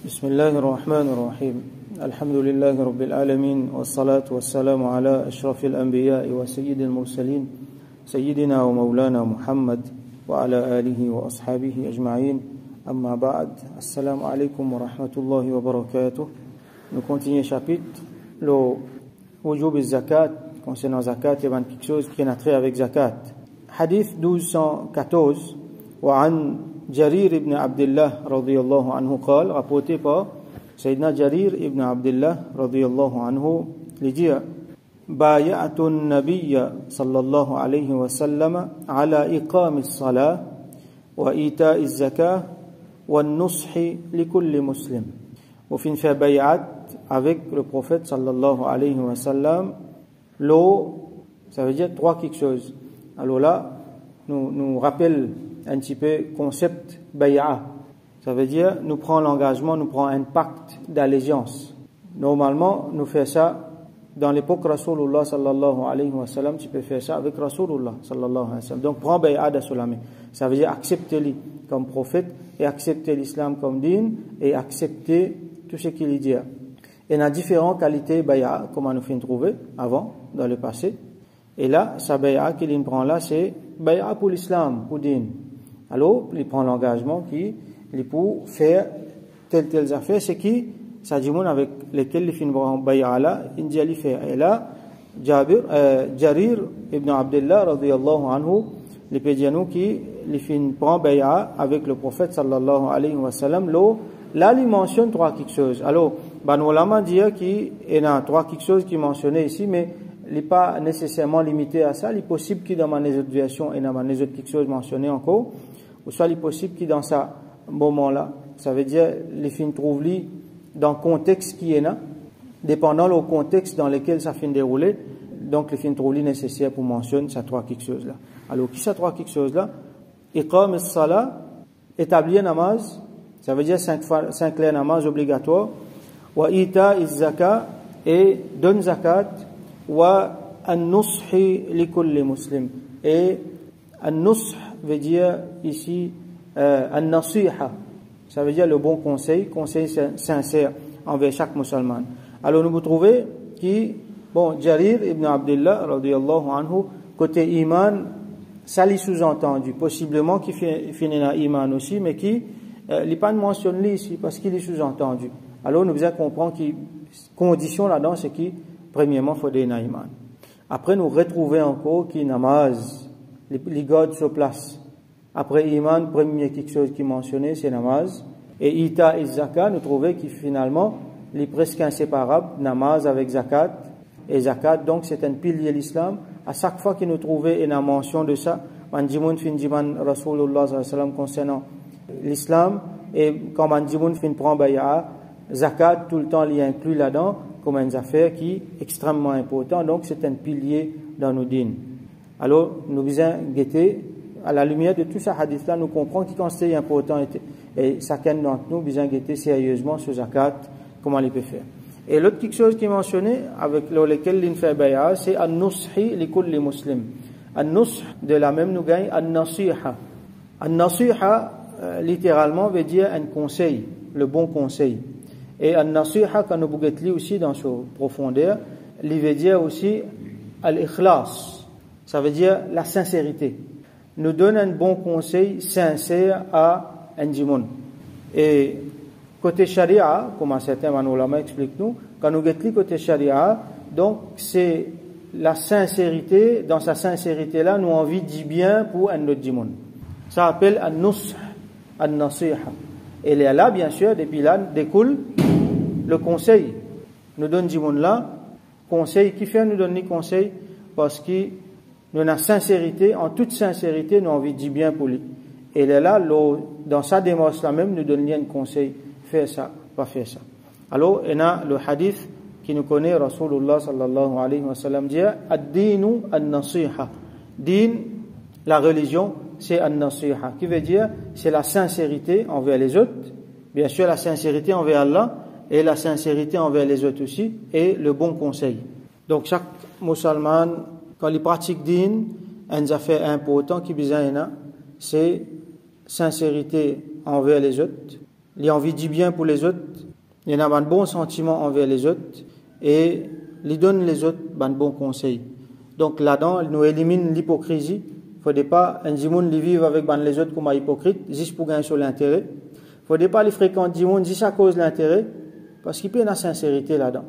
بسم الله الرحمن الرحيم الحمد لله رب العالمين والصلاة والسلام على أشرف الأنبياء وسيد المرسلين سيدنا ومولانا محمد وعلى آله وأصحابه أجمعين أما بعد السلام عليكم ورحمة الله وبركاته. Nous continuons le chapitre le wujub zakat. Concernant zakat, il y a quelque chose qui est entré avec zakat. Hadith 1214 وعن جرير بن عبد الله رضي الله عنه قال, rapporté par Sayyidina Jarir ibn Abdullah رضي الله عنه, il dit بايعت النبي صلى الله عليه وسلم على إقام الصلاة وإيتاء الزكاة والنصح لكل مسلم. وفي fait bay'at avec le prophète sallallahu alayhi wa sallam. L'eau, ça veut dire trois quelque chose. Alors là, nous rappelle un petit peu concept bay'a. Ça veut dire nous prend l'engagement, nous prend un pacte d'allégeance. Normalement, nous faisons ça dans l'époque Rasulullah sallallahu alayhi wa sallam. Tu peux faire ça avec Rasulullah sallallahu alayhi wa sallam. Donc prends bay'a de la main. Ça veut dire accepter-le comme prophète et accepter l'islam comme din et accepter tout ce qu'il dit. Et il y a différentes qualités bay'a, comme on nous fait trouver avant, dans le passé. Et là, sa bay'a qu'il prend là, c'est bay'a pour l'islam, pour din. Alors, il prend l'engagement qui, pour faire telles affaires, c'est qui, ça dit avec lesquels il fait bay'a là, il dit à lui faire. Et là, Jarir ibn Abdullah, radiyallahu anhu, les pédianos qui, il fait prend bay'a avec le prophète sallallahu alayhi wa sallam. Là, il mentionne trois quelque chose. Alors, nos ulama disent qu'il y a trois quelque chose qui est mentionné ici, mais il n'est pas nécessairement limité à ça. Il est possible qu'il y ait dans les autres versions et dans les autres quelque chose mentionné encore, ou soit il est possible qu'il y ait dans ce moment-là. Ça veut dire, les films trouvent dans le contexte qui est là, dépendant du contexte dans lequel ça finit dérouler. Donc, les films trouvent nécessaire pour mentionner ces trois quelque chose là. Alors, qui ces trois quelque chose là? Iqam as-salat, établir namaz. Ça veut dire 5 clés namaz obligatoires. Wa ita iz-zakat, et donne zakat. Wa an-nushi li kulli muslim. Et an-nush veut dire ici an-nasiha. Ça veut dire le bon conseil sincère envers chaque musulman. Alors nous vous trouvez qui, Jarir ibn Abdullah radiyallahu anhu, côté iman, ça l'y sous-entendu, possiblement qui finit dans iman aussi, mais qui n'est pas mentionné ici parce qu'il est sous-entendu. Alors nous devons comprendre que condition là-dedans, c'est qui, premièrement, il faut des iman. Après, nous retrouver encore qui namaz, les gardes sur place. Après iman, premier quelque chose qui est mentionné, c'est namaz. Et ita et zakat, nous trouvons qui finalement, les presque inséparables, namaz avec zakat. Et zakat, donc, c'est un pilier de l'islam. À chaque fois que nous trouvons une mention de ça, Manjimoun fin jiman Rasulullah sallallahu alayhi wa sallam concernant l'islam, et quand Manjimoun fin prend bay'a, zakat, tout le temps, il y a inclus là-dedans, comme une affaire qui est extrêmement important. Donc, c'est un pilier dans nos dînes. Alors, nous devons guetter, à la lumière de tout ce hadith-là, nous comprenons qu'il est important et chacun d'entre nous besoin guetter sérieusement ce zakat, comment il peut faire. Et l'autre quelque chose qui est mentionné, avec lequel il fait bay'a, c'est an-nushi li kulli muslim. An-nush, de la même, nous gagnons an-nasiha. An-nasiha, littéralement, veut dire un conseil, le bon conseil. Et an-nasiha, quand nous bougeons aussi dans sa profondeur, il veut dire aussi al-ikhlas. Ça veut dire la sincérité. Nous donne un bon conseil sincère à un djimoun. Et côté sharia, comme certains ulama expliquent nous, quand nous guettons côté sharia, donc c'est la sincérité, dans sa sincérité là, nous envie de dire bien pour un autre djimoun. Ça s'appelle an-nush, an-nasiha. Et là, bien sûr, depuis là, découle le conseil. Nous donne djimoun là, conseil, qui fait nous donner conseil? Parce que nous avons sincérité, en toute sincérité, nous avons envie de dire bien pour lui. Et là, dans sa démarche là même, nous donne un conseil. Fais ça, pas faire ça. Alors, il y a le hadith qui nous connaît, Rasulullah sallallahu alayhi wa sallam dit, ad-dinu an-nasiha. Din, la religion, c'est an-nasiha. Qui veut dire, c'est la sincérité envers les autres. Bien sûr, la sincérité envers Allah et la sincérité envers les autres aussi, et le bon conseil. Donc, chaque musulman, quand il pratique din, un affaire important qui besoin, c'est sincérité envers les autres, il a envie du bien pour les autres, il a un bon sentiment envers les autres et il donne les autres un bon conseil. Donc là-dedans, il nous élimine l'hypocrisie. Il ne faut pas un monde qui vivent avec les autres comme hypocrite, juste pour gagner sur l'intérêt. Il ne faut pas les fréquenter du monde juste à cause de l'intérêt, parce qu'il peut y avoir la sincérité là-dedans.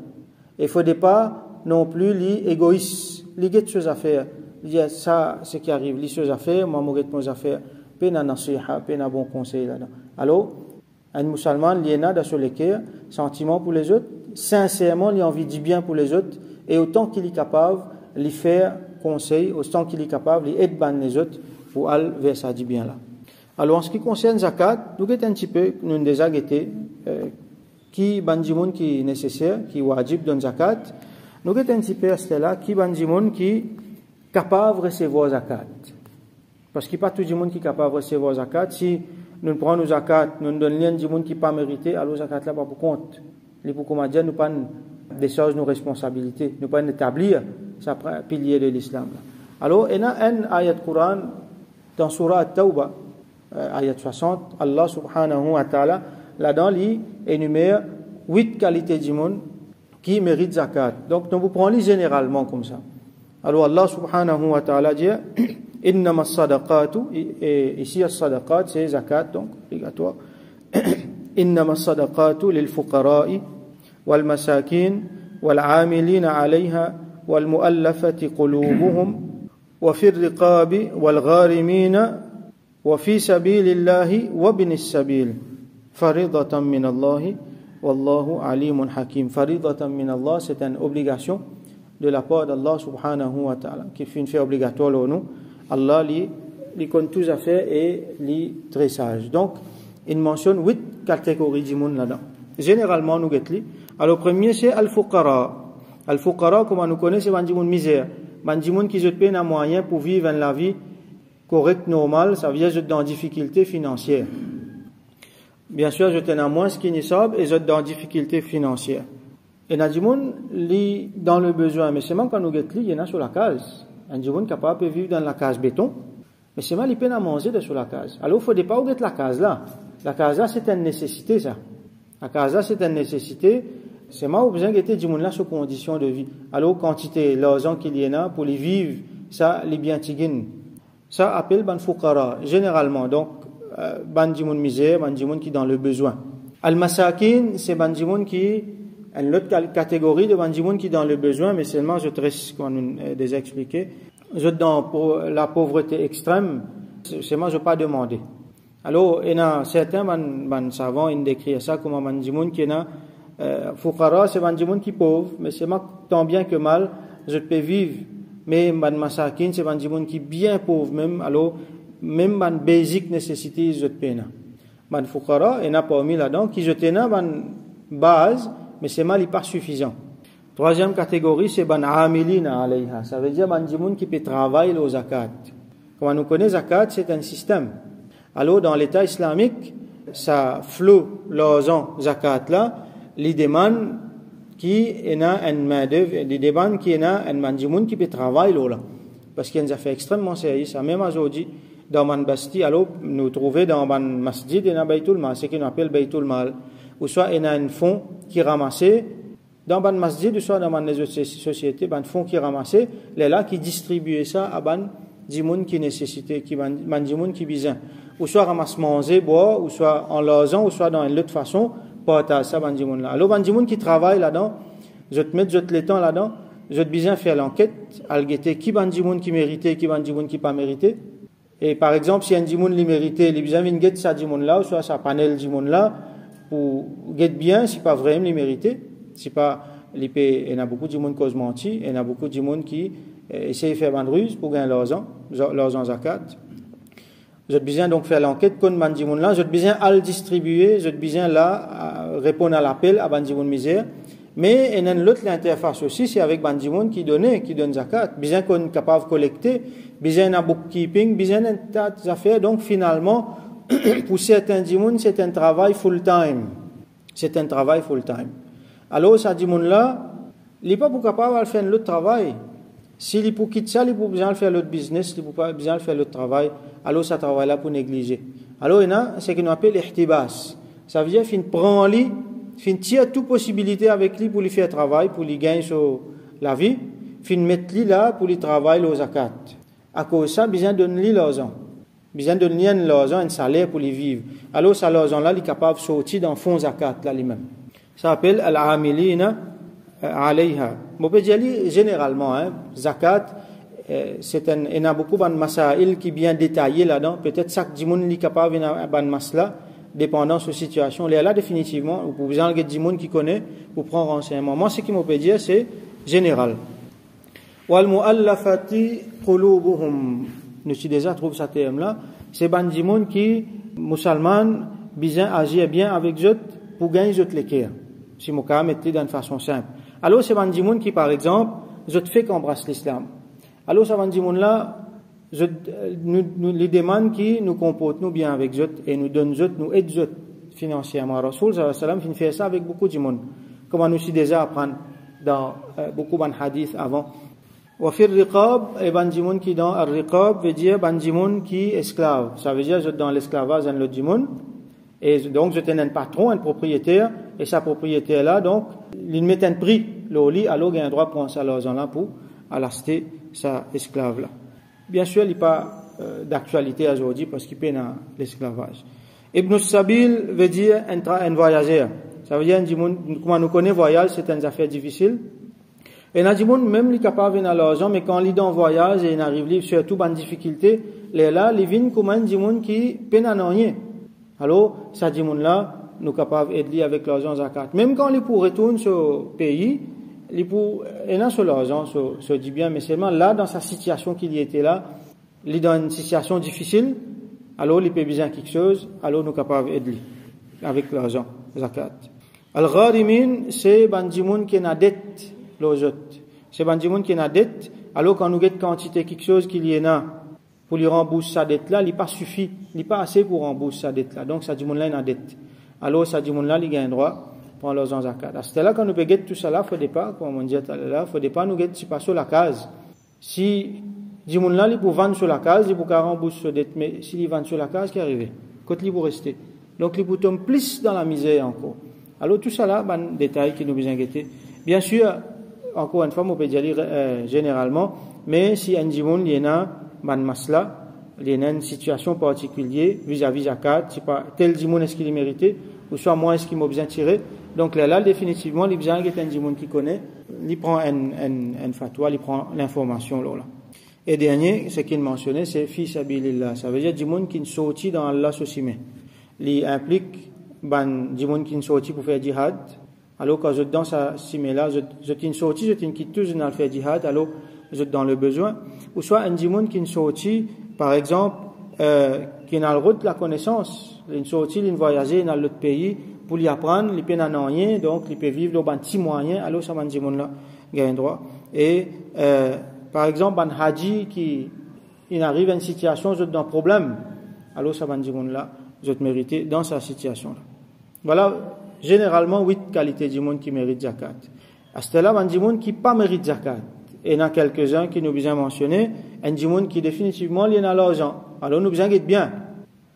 Et il ne faut pas non plus les égoïstes, les gens de choses à faire. Il y a ça, ce qui arrive, les choses à faire, moi, je mes affaires, peu de nasiha, peu de bon conseil là-dedans. Alors, un musulman, il y a dans ce lesquels, sentiment pour les autres, sincèrement, il a envie du bien pour les autres, et autant qu'il est capable, lui faire conseil, autant qu'il est capable, il aide les autres pour aller vers ça du bien là. Alors, en ce qui concerne zakat, nous avons un petit peu, nous déjà été, qui bandimoun qui est nécessaire, qui est wajib dans zakat, nous avons un petit peu là, qui bandimoun qui est capable de recevoir zakat. Parce qu'il n'y a pas tout le monde qui est capable de recevoir zakat. Si nous prenons nos zakat, nous donnons rien du monde qui n'est pas mérité, alors zakat là pas pour compte. Les pour comment dire, nous pas des choses, nos responsabilités, nous pas établir ça pilier de l'islam. Alors, il y a un ayat Coran dans Surah At-Tawbah, ayat 60, Allah subhanahu wa ta'ala, là-dedans, il énumère 8 qualités du monde qui méritent zakat. Donc, nous vous prenons généralement comme ça. Alors, Allah subhanahu wa ta'ala dit, Innama sadaqatu, et ici, as-sadaqat, c'est zakat, donc, obligatoire. Innama sadaqatu lil fuqara'i, wal masakin, wal amilina alayha, wal mu'allafati qulubuhum, wa fi riqabi, wal gharimina, wa fi sabilillahi, wa binis sabil. Faridatan min Allahi, wallahu alimun hakim. Faridatan min Allah, c'est une obligation de la part d'Allah subhanahu wa ta'ala, qui fait une fait obligatoire pour nous. Allah lui connaît tous à faire et lui très sage. Donc, il mentionne 8 catégories du monde là-dedans. Généralement, nous guettons. Alors, le premier, c'est Al-Fuqara. Al-Fuqara, comme nous connaissons, c'est un monde misère. Un monde qui a peine à moyen pour vivre la vie correcte, normale, ça veut dire qu'ils sont dans difficulté financière. Bien sûr, je tenais à moins ce qui n'est pas et ils sont dans difficulté financière. Et il y a des gens qui sont dans le besoin, mais c'est même quand nous guettons, il y en a sur la case. Il y a des gens capables de vivre dans la case béton, mais c'est mal, ils peuvent à manger sur la case. Alors, il ne faut pas oublier la case là. La case là, c'est une nécessité, ça. La case là, c'est une nécessité. C'est mal, besoin de des gens là sur conditions de vie. Alors, quantité, l'argent qu'il y en a pour les vivre, ça, les biens tigines. Ça appelle ban fuqara, généralement. Donc, ban di moun misère, ban di moun qui dans le besoin. Al-masakin, c'est ban di moun qui une autre catégorie de ban di moun qui dans le besoin, mais seulement je traite comme on déjà expliqué. Je dans la pauvreté extrême, c'est moi je pas demander. Alors, il y a certains ban savants ils décrivent ça comme ban di moun qui est fuqara, c'est ban di moun qui pauvre, mais c'est moi tant bien que mal, je peux vivre. Mais ban masakin, c'est ban di moun qui bien pauvre même, alors même ban basic nécessité je peine. Ban fuqara, il y en a parmi là-dedans qui je tenais ban base, mais c'est mal, il pas suffisant. Troisième catégorie, c'est ban amilina alayha. Ça veut dire ban di moun qui peut travailler au zakat. Comme nous connaissons zakat, c'est un système. Alors dans l'État islamique, ça flot l'argent zakat là, les demandes qui est une main-d'œuvre, des demandes qui est un mandimoun qui peut travailler là. Parce qu'il y a des affaires extrêmement sérieuses. Ça même aujourd'hui, dans man basti, alors nous trouvons dans man masjid, il y a Baytul Mal, ce qu'on appelle Baytul Mal. Ou soit il y a un fonds qui ramassé, dans man masjid, ou soit dans les autres sociétés, un fonds qui ramassé, les là qui distribuent ça à ban dimoun qui nécessitait, qui man dimoun qui besoin. Ou soit ramasse manger, boire, ou soit en l'argent, ou soit dans une autre façon, partage ça ban dimoun là. Alors ban dimoun qui travaille là-dedans, je te mets le temps là-dedans, je te besoin faire l'enquête, à guetter qui ban dimoun qui méritait, qui ban dimoun qui pas mérité. Et par exemple, si un dimoun li mérité, il besoin vinn guette ça dimoun là, ou soit ça panel dimoun là, pour guette bien, si pas vraiment li mérité, si pas il y en a beaucoup de dimoun cause menti, il y en a beaucoup de dimoun qui essayent de faire ban ruse pour gagner l'argent zakat. Je besoin donc faire l'enquête comme bandimoun là, je besoin à le distribuer, je besoin là répondre à l'appel à bandimoun misère. Mais il y a une autre interface aussi, c'est avec bandimoun qui donne zakat, besoin qu'on est capable de collecter, besoin d'un bookkeeping, besoin d'un tas d'affaires. Donc finalement, pour certains dimoun, c'est un travail full time. C'est un travail full time. Alors ça dimoun là, il n'est pas capable de faire l'autre travail. S'il est pour quitter ça, il peut besoin de faire l'autre business, il peut pas besoin de faire l'autre travail, alors ça travaille là pour négliger. Alors il y a ce qu'on appelle l'ihtibas. Ça veut dire fin prend lui, fin tire toute possibilité avec lui pour lui faire travail, pour lui gagner sur la vie, fin mettre lui là pour lui travailler aux zakat. À cause de ça, besoin de donner l'argent. Besoin de donner l'argent, un salaire pour lui vivre. Alors, ça l'argent là, il est capable de sortir dans le fond zakat là lui-même. Ça s'appelle al-amilina alayha. On peut dire généralement, zakat, il y a beaucoup de masail qui bien détaillé là-dedans. Peut-être chaque dimoun est capable de masla, dépendant de sa situation. Là, définitivement, vous pouvez avoir des dimoun qui connaît pour prendre renseignement. Moi, ce qui me peut dire, c'est général. Wal mu'allafati qulubuhum. Nous avons déjà trouvé ce terme-là. C'est des dimoun qui, musulmans, bien agir bien avec eux pour gagner les cœurs. Si mon cas mettait d'une façon simple. Alors, c'est des dimoun qui, par exemple, je te fais qu'embrasse l'islam. Alors, ça va dire là, nous les demandes qui nous comportent nous bien avec eux et nous donnent eux, nous aident eux financièrement. Rasoul sallallahu alayhi wa sallam fait ça avec beaucoup de monde. Comme nous aussi déjà apprendre dans beaucoup de hadiths avant. Wa fir riqab et bandimoun qui dans al riqab veut dire bandimoun qui esclave. Ça veut dire dans l'esclavage dans le dimoun. Et donc je tenais un patron, un propriétaire et sa propriétaire là donc il met un prix le lit alors il a un droit de prendre ça l'argent là pour acheter sa esclave là. Bien sûr, il n'y a pas d'actualité aujourd'hui parce qu'il peine à l'esclavage. Ibn Sabil veut dire un voyageur. Ça veut dire, comment nous connaissons voyage, c'est une affaire difficile. Et Nadimoun, même, il est capable de venir à l'argent, mais quand il est dans le voyage et il arrive surtout dans une difficulté, là, il vient comme un dimoun qui peine à rien. Alors, ça dimoun là, nous sommes capables d'aider avec l'argent zakat. Même quand il pour retourner sur le pays, il est sur l'argent, se dit bien, mais seulement là, dans sa situation qu'il y était là, il est dans une situation difficile, alors il peut besoin de quelque chose, alors nous sommes capables d'aider avec l'argent zakat. Al-Gharimin, c'est bandimoun qui n'a dette, l'autre. C'est bandimoun qui n'a dette, alors quand nous avons quantité quelque chose qu'il y en a pour lui rembourser sa dette là, il n'est pas suffit, il n'est pas assez pour rembourser sa dette là. Donc, ça dimoun là, il a dette. Alors, ça dimoun là, il a un droit pour l'argent zakat. C'est là quand nous payons tout ça là, il ne faut pas, comme on dit tout à l'heure, il ne faut pas nous guetter pas sur la case. Si dimoun là, il peut vendre sur la case, il peut rembourser sa dette, mais s'il vend sur la case, qu'est-ce qui arrive? Quand il peut rester. Donc, il peut tomber plus dans la misère encore. Alors, tout ça là, c'est un détail qui nous besoin de guetter. Bien sûr, encore une fois, on peut dire généralement, mais si un dimoun, il y en a, man masla, il y a une situation particulière vis-à-vis zakat, c'est pas tel dimoun est-ce qu'il est mérité, ou soit moi est-ce qu'il m'a besoin de tirer. Donc là, définitivement, il y a un dimoun qui connaît, il prend un fatwa, il prend l'information là. Et dernier, ce qu'il mentionnait, c'est fi sabilillah. Ça veut dire dimoun qui ne sortit dans Allah soucimé. Il implique dimoun qui ne sortit pour faire jihad. Alors quand je dans sa simé là, je t'ai sorti, je t'ai quitté, je n'ai fait jihad, alors je dans le besoin. Ou soit un dimoun qui ne sortit, par exemple, qui n'a le droit de la connaissance. Il sortit, il voyager dans l'autre pays pour lui apprendre, il peut n'en rien, donc il peut vivre dans un petit moyen, alors ça, un dimoun là, il a un droit. Et, par exemple, un haji qui, il arrive à une situation, je dans un problème, alors ça, un dimoun là, je te mérite dans sa situation là. Voilà, généralement, 8 qualités du monde qui méritent zakat. À ce là, un dimoun qui pas mérite zakat. Et il y en a quelques-uns qui nous besoin mentionner, un dimoun qui définitivement, il y en a l'argent. Alors, nous besoin d'être bien.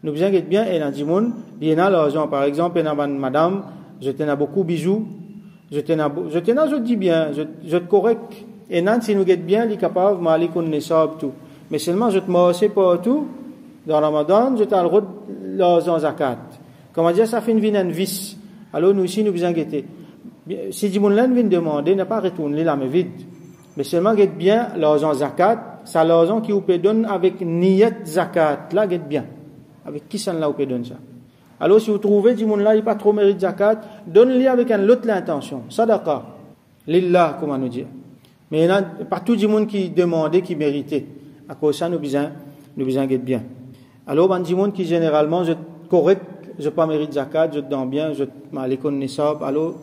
Nous besoin d'être bien, et un dimoun, il y en a l'argent. Par exemple, il y en a une madame, je t'en beaucoup bijoux, je dis bien, je te correct. Et non, si nous guette bien, il est capable, mais qu'on ne sait tout. Mais seulement, je te morceau partout, dans Ramadan, je t'en route l'argent zakat. Comment dire, ça fait une vice. Alors, nous aussi, nous besoin guetter. Si dimoun là vient demander, n'a pas retourné la main vide. Mais seulement guette bien l'argent zakat, c'est l'argent qui vous peut donner avec niyat zakat. Là, guette bien. Avec qui ça là vous peut donner ça? Alors, si vous trouvez du monde là, il n'a pas trop mérite zakat, donne-le avec une autre intention. Sadaqa. Lillah, comment nous dire. Mais il y a pas tout du monde qui demandait, qui méritait. À cause de ça, nous besoin guette bien. Alors, il y a du monde qui généralement, je correct, je pas mérite zakat, je donne bien, je m'allais connaître, alors,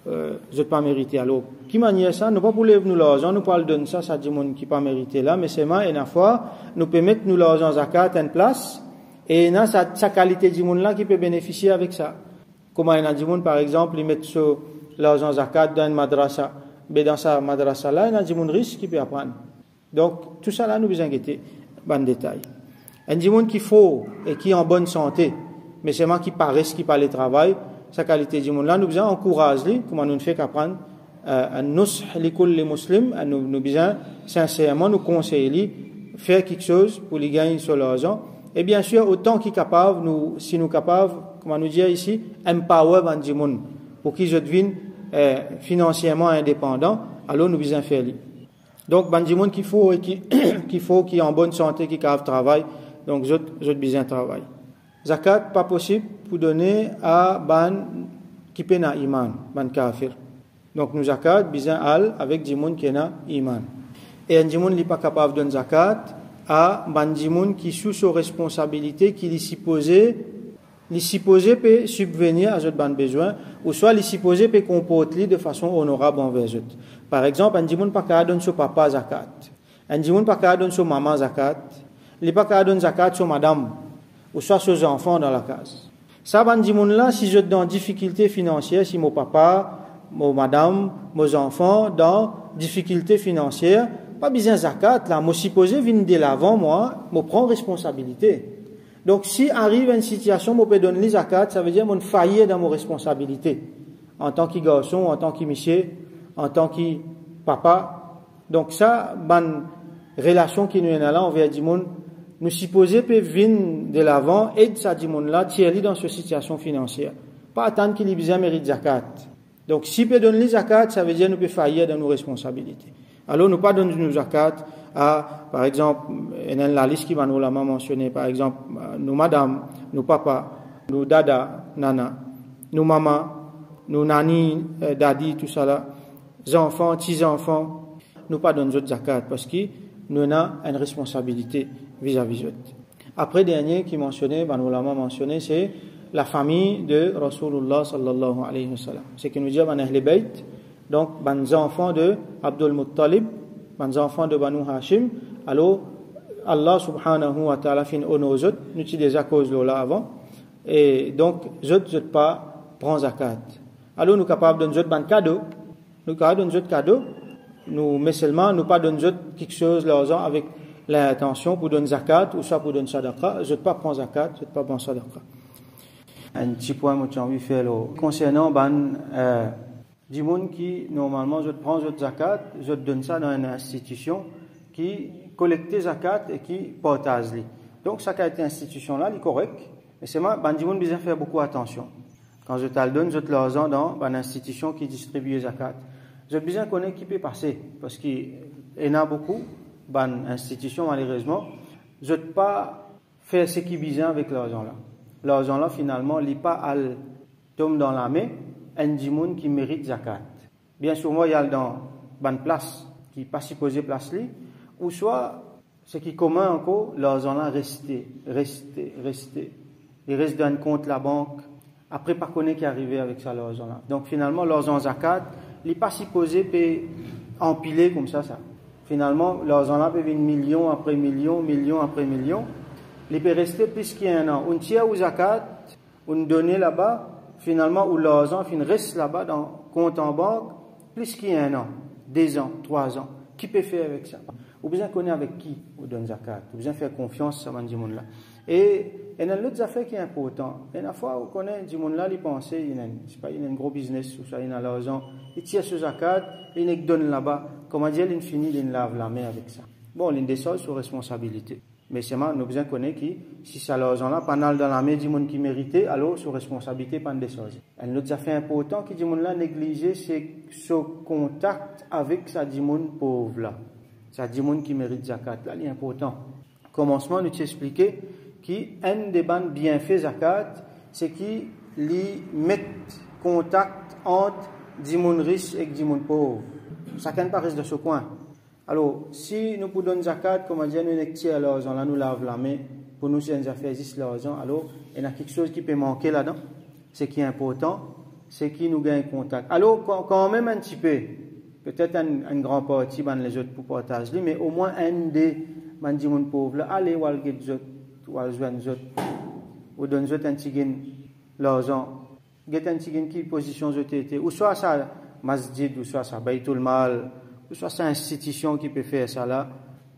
je pas mérité. Alors, qui manière ça? Nous pas pour lever nous l'argent, nous pas le donner ça dit monde qui pas mérité là, mais c'est moi, et une fois, nous peut mettre nous l'argent zakat en place, et il y a sa qualité du monde là qui peut bénéficier avec ça. Comment il y a du monde, par exemple, ils mettent l'argent zakat dans une madrasa, mais dans sa madrasa là, il y a du monde riche qui peut apprendre. Donc, tout ça là, nous besoin guetter, bon détail. Un du monde qui faut, et qui est en bonne santé, mais c'est moi qui paresse, qui parle le travail, sa qualité du monde là, nous besoin encourager, comment nous fait qu'apprendre, à nous, les musulmans, nous besoin, sincèrement, nous conseiller, faire quelque chose pour les gagner sur l'argent. Et bien sûr, autant qu'ils capable, si nous capables, comment nous dire ici, empower les gens, pour qu'ils deviennent financièrement indépendants, alors nous besoin faire. Donc, les gens qu'il faut, qui en bonne santé, qui capable travail, donc, je besoin travail. Zakat, pas possible pour donner à ban qui peut na iman, ban kafir. Donc, nous zakat, besoin avec des gens qui na iman. Et un gens n'est pas capable de donner zakat à ban des gens qui sous sa responsabilité, qui les supposés peut subvenir à ce ban besoin, ou soit les supposés peut comporter de façon honorable envers eux. Par exemple, un gens pas capable de donner son papa zakat. Un gens pas capable de donner son maman zakat. Il n'est pas capable de donner zakat sur madame, ou soit sur ses enfants dans la case. Ça, ban gens là, si je dans difficulté financière, si mon papa, mon madame, mes enfants dans difficulté financière, pas besoin de zakat, là, moi supposé venir de l'avant, moi prends responsabilité. Donc, si arrive une situation, moi peux donner les zakat, ça veut dire, moi faillir dans mes responsabilités. En tant que garçon, en tant que monsieur, en tant que papa. Donc, ça, ban relation qui nous est là, envers du monde, nous supposons peut venir de l'avant, aide ça du monde là, tirer dans cette situation financière. Pas attendre qu'il ait besoin de mérite zakat. Donc, si peut donner les zakat, ça veut dire, nous peut faillir dans nos responsabilités. Alors, nous pas donner nos zakat à, par exemple, la liste qui va nous la mentionner, par exemple, nos madame, nos papa, nos dada, nana, nos maman, nos nani, daddy, tout ça là, enfants, petits-enfants, nous pas donner nos zakat parce que nous avons une responsabilité vis-à-vis d'eux. Après, dernier qui mentionnait, nous l'avons mentionné, c'est la famille de Rasulullah sallallahu alayhi wa sallam. C'est qui nous dit, Ahl Bayt, donc, les enfants de Abdul Muttalib, les enfants de Banu Hashim, alors, Allah subhanahu wa ta'ala fin honor eux, nous avons des causes là avant, et donc, je pas prendre zakat. Alors, nous sommes capables de donner un cadeau, nous capables de donner un cadeau, nous, mais seulement, nous pas donner quelque chose l'argent avec l'intention pour donner zakat, ou soit pour donner sadaqa, je ne pas prendre zakat, je ne pas prendre sadaqa. Un petit point que j'ai envie de faire, concernant, du monde qui, normalement, je prends de zakat, je donne ça dans une institution qui collecte zakat et qui partage. Donc, ça, cette institution-là, elle est correcte. Mais c'est moi, du monde besoin faire beaucoup attention. Quand je te le donne, je te l'argent dans une institution qui distribue zakat. Je besoin connaître qui peut passer. Parce qu'il y en a beaucoup, une institution, malheureusement, je ne peux pas faire ce qui est besoin avec l'argent-là. L'argent-là, finalement, il n'est pas à tomber dans la main. Un djimoun qui mérite zakat. Bien sûr, moi, il y a dans une place qui n'est pas supposée place là, ou soit, ce qui est commun encore, l'argent là rester. Il reste dans un compte la banque, après pas connaître qui est arrivé avec ça, l'argent là. Donc finalement, l'argent zakat, il n'est pas supposé peut empiler comme ça. Finalement, l'argent là peut venir million après million, million après million. Il peut rester plus qu'un an. On tire au zakat, on donne là-bas, finalement, où l'argent reste là-bas dans le compte en banque, plus qu'un an, 2 ans, 3 ans. Qui peut faire avec ça? Vous besoin connaître avec qui vous donne zakat. Vous besoin faire confiance à ce monde-là. Et il y a l'autre affaire qui est important. Et la fois où vous connaissez ce monde-là, il pense, il y a un gros business, ou ça, il y a l'argent, il tire ce zakat, il donne là-bas. Comment dire, il finit, il lave la main avec ça. Bon, il descend sur responsabilité. Mais c'est moi, nous besoin connaître qui, si ça l'argent-là, pendant dans la main du monde qui méritait, alors sur responsabilité, pas de descendre. Un autre affaire important qui dit monde-là négliger, c'est ce contact avec ça du monde pauvre là. Ça du monde qui mérite zakat là, il est important. Commencement, nous t'expliquer qu'un des bandes bienfaits zakat, c'est qu'ils mettent contact entre du monde riche et du monde pauvre. Chacun paraît de ce coin. Alors, si nous pouvons donner zakat, comme on dit, nous n'étions l'argent, là, nous lave la main, pour nous, c'est une affaire juste l'argent, alors, il y a quelque chose qui peut manquer là-dedans. Ce qui est important, c'est qu'il nous gagne contact. Alors, quand même un petit peu, peut-être un grand parti, les autres pour partager, mais au moins un des pauvres, là, allez, ou allez, ou allez, ou donne un petit gain l'argent, get un petit gain qui position de ou soit ça, masjid, ou soit ça, baytul mal, ou soit c'est une institution qui peut faire ça là,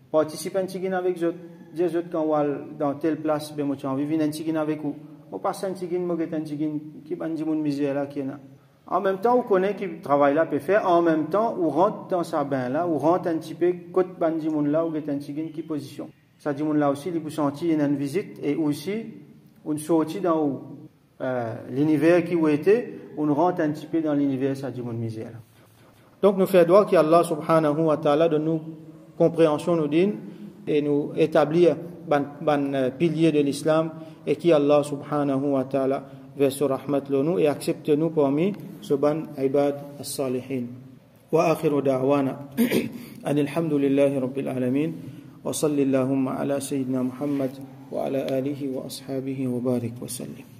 participer un petit gain avec eux, dire quand on dans telle place, ben moi j'ai envie de venir un petit gain avec vous, on passe un tigin mogetan tigin qui bandi mon misère là qui est là. En même temps, on connaît qui travaille là peut faire, en même temps, on rentre dans sa bain là, on rentre un petit peu côté bandi mon là ou getan tigin qui position. Ça dit mon là aussi, il peut sentir une visite et aussi on sortit dans l'univers qui où était, on rentre un petit peu dans l'univers ça dit mon misère. Donc nous faisons droit qu'Allah subhanahu wa ta'ala de nous compréhension nous dîne et nous établir ban pilier de l'islam et qui Allah subhanahu wa ta'ala verse rahmat nous et accepte nous parmi ce ban ibad as-salihin. Wa akhiru da'wana alhamdulillahi rabbil alamin wa sallallahu ala sayyidina Muhammad wa ala alihi wa ashabihi wa barik wa sallim.